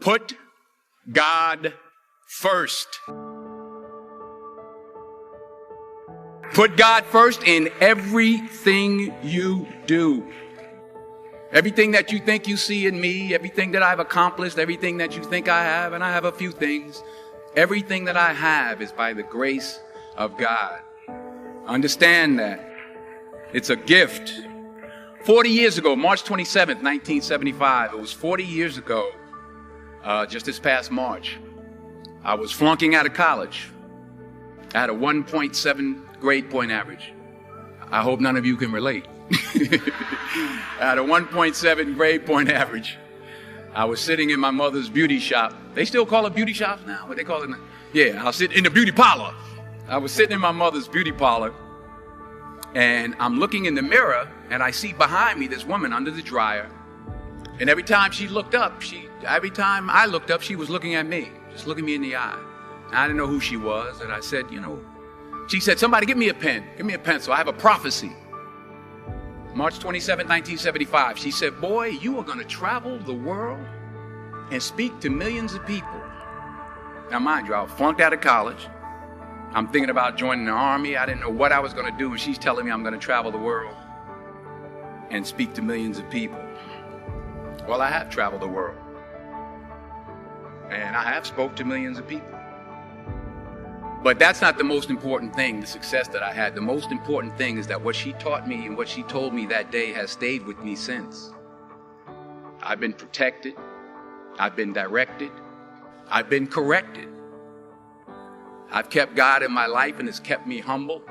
Put God first. Put God first in everything you do. Everything that you think you see in me, everything that I've accomplished, everything that you think I have, and I have a few things, everything that I have is by the grace of God. Understand that. It's a gift. 40 years ago, March 27th, 1975, it was 40 years ago, just this past March, I was flunking out of college. I had a 1.7 grade point average. I hope none of you can relate. I had a 1.7 grade point average. I was sitting in my mother's beauty shop. They still call it beauty shops now? What they call it now? Yeah, I'll sit in the beauty parlor. I was sitting in my mother's beauty parlor, and I'm looking in the mirror, and I see behind me this woman under the dryer. And every time she looked up, every time I looked up, she was looking at me, just looking me in the eye. And I didn't know who she was, and I said, she said, somebody give me a pen, give me a pencil. I have a prophecy. March 27, 1975. She said, boy, you are going to travel the world and speak to millions of people. Now, mind you, I was flunked out of college. I'm thinking about joining the army. I didn't know what I was going to do, and she's telling me I'm going to travel the world and speak to millions of people. Well, I have traveled the world, and I have spoke to millions of people. But that's not the most important thing, the success that I had. The most important thing is that what she taught me and what she told me that day has stayed with me since. I've been protected. I've been directed. I've been corrected. I've kept God in my life, and it's kept me humble.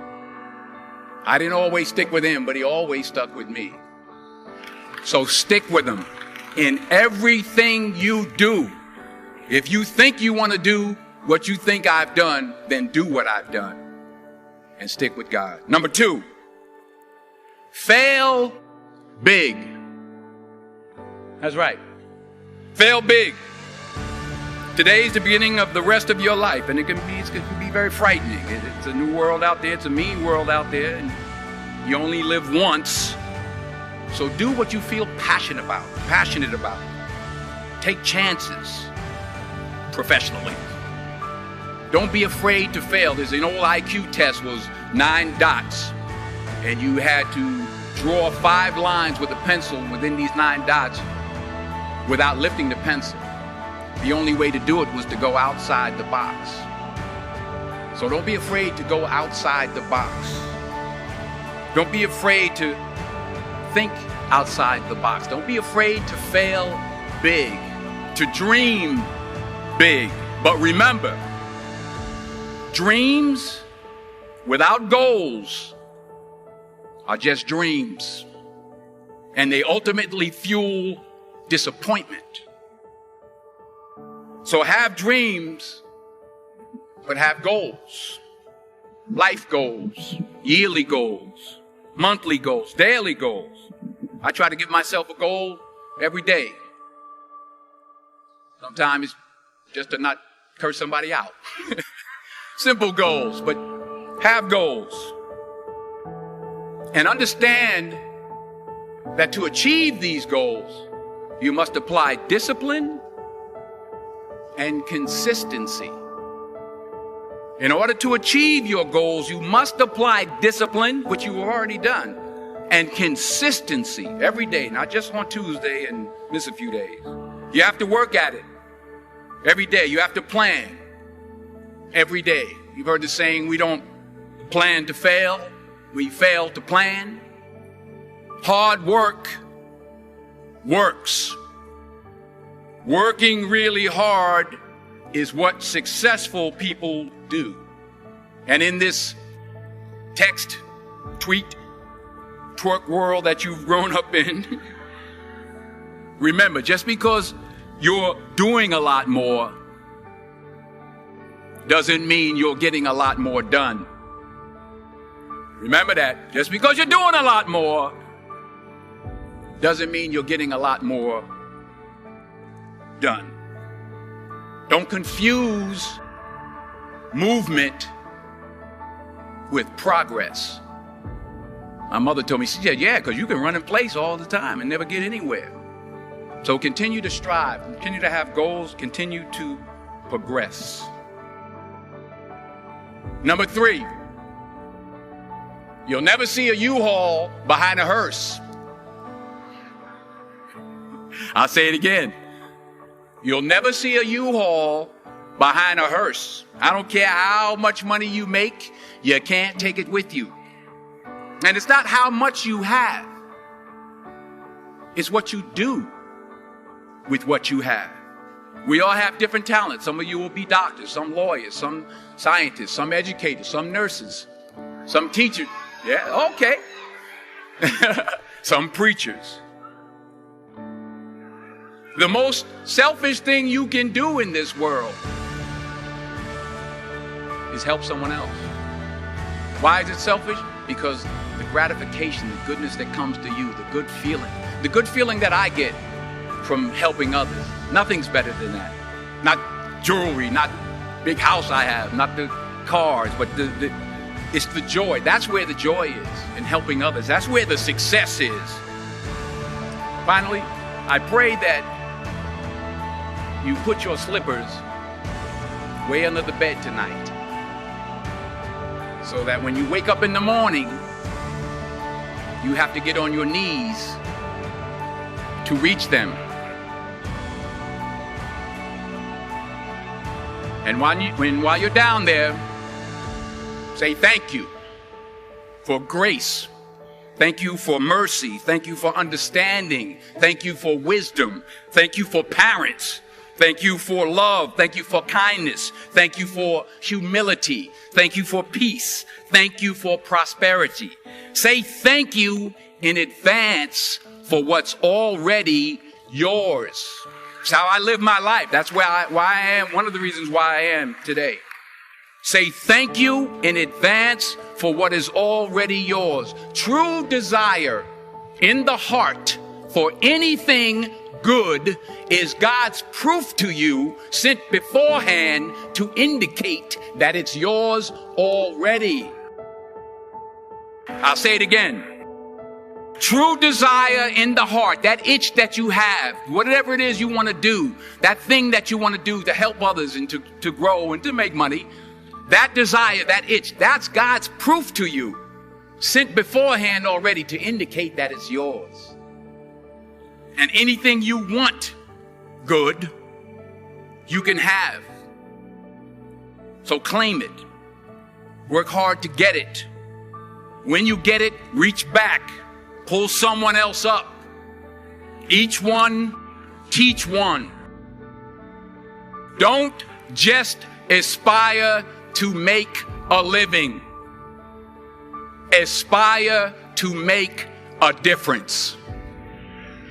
I didn't always stick with him, but he always stuck with me. So stick with him in everything you do. If you think you want to do what you think I've done, then do what I've done and stick with God. Number 2, fail big. That's right. Fail big. Today's the beginning of the rest of your life, and it can be very frightening. It's a new world out there. It's a mean world out there, and you only live once. So do what you feel passionate about. Take chances professionally. Don't be afraid to fail. There's an old IQ test, was 9 dots, and you had to draw 5 lines with a pencil within these 9 dots without lifting the pencil. The only way to do it was to go outside the box. So don't be afraid to go outside the box. Don't be afraid to think outside the box. Don't be afraid to fail big, to dream big. But remember, dreams without goals are just dreams, and they ultimately fuel disappointment. So have dreams, but have goals. Life goals, yearly goals, monthly goals, daily goals. I try to give myself a goal every day. Sometimes it's just to not curse somebody out. Simple goals, but have goals. And understand that to achieve these goals, you must apply discipline and consistency. In order to achieve your goals, you must apply discipline, which you've already done, and consistency every day, not just on Tuesday and miss a few days. You have to work at it every day. You have to plan every day. You've heard the saying, we don't plan to fail, we fail to plan. Hard work works. Working really hard is what successful people do. And in this text, tweet, twerk world that you've grown up in, remember, just because you're doing a lot more doesn't mean you're getting a lot more done. Remember that. Just because you're doing a lot more doesn't mean you're getting a lot more done. Don't confuse movement with progress. My mother told me, she said, yeah, because you can run in place all the time and never get anywhere. So continue to strive, continue to have goals, continue to progress. Number 3, you'll never see a U-Haul behind a hearse. I'll say it again. You'll never see a U-Haul behind a hearse. I don't care how much money you make, you can't take it with you. And it's not how much you have. It's what you do with what you have. We all have different talents. Some of you will be doctors, some lawyers, some scientists, some educators, some nurses, some teachers. Yeah, okay. Some preachers. The most selfish thing you can do in this world is help someone else. Why is it selfish? Because the gratification, the goodness that comes to you, the good feeling that I get from helping others, nothing's better than that. Not jewelry, not big house I have, not the cars, but it's the joy. That's where the joy is, in helping others. That's where the success is. Finally, I pray that you put your slippers way under the bed tonight, so that when you wake up in the morning, you have to get on your knees to reach them. And while you're down there, say thank you for grace. Thank you for mercy. Thank you for understanding. Thank you for wisdom. Thank you for parents. Thank you for love. Thank you for kindness. Thank you for humility. Thank you for peace. Thank you for prosperity. Say thank you in advance for what's already yours. It's how I live my life. That's why I am. One of the reasons why I am today. Say thank you in advance for what is already yours. True desire in the heart for anything good is God's proof to you, sent beforehand to indicate that it's yours already. I'll say it again. True desire in the heart, that itch that you have, whatever it is you want to do, that thing that you want to do to help others and to grow and to make money, that desire, that itch, that's God's proof to you, sent beforehand already to indicate that it's yours. And anything you want good, you can have. So claim it. Work hard to get it. When you get it, reach back. Pull someone else up. Each one, teach one. Don't just aspire to make a living. Aspire to make a difference.